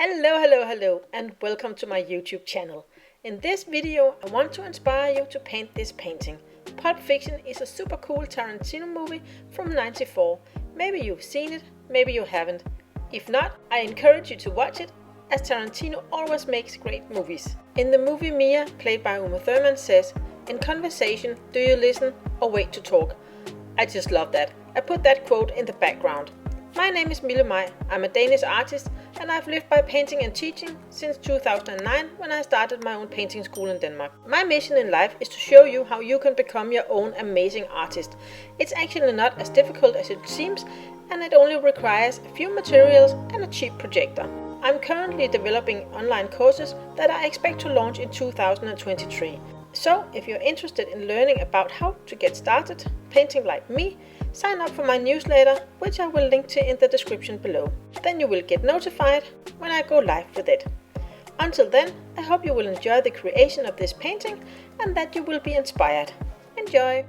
Hello, and welcome to my YouTube channel. In this video, I want to inspire you to paint this painting. Pulp Fiction is a super cool Tarantino movie from '94. Maybe you've seen it, maybe you haven't. If not, I encourage you to watch it, as Tarantino always makes great movies. In the movie, Mia, played by Uma Thurman, says, "In conversation, do you listen or wait to talk?" I just love that. I put that quote in the background. My name is Mille Maj. I'm a Danish artist and I've lived by painting and teaching since 2009 when I started my own painting school in Denmark. My mission in life is to show you how you can become your own amazing artist. It's actually not as difficult as it seems, and it only requires a few materials and a cheap projector. I'm currently developing online courses that I expect to launch in 2023. So, if you're interested in learning about how to get started painting like me, sign up for my newsletter, which I will link to in the description below. Then you will get notified when I go live with it. Until then, I hope you will enjoy the creation of this painting and that you will be inspired. Enjoy!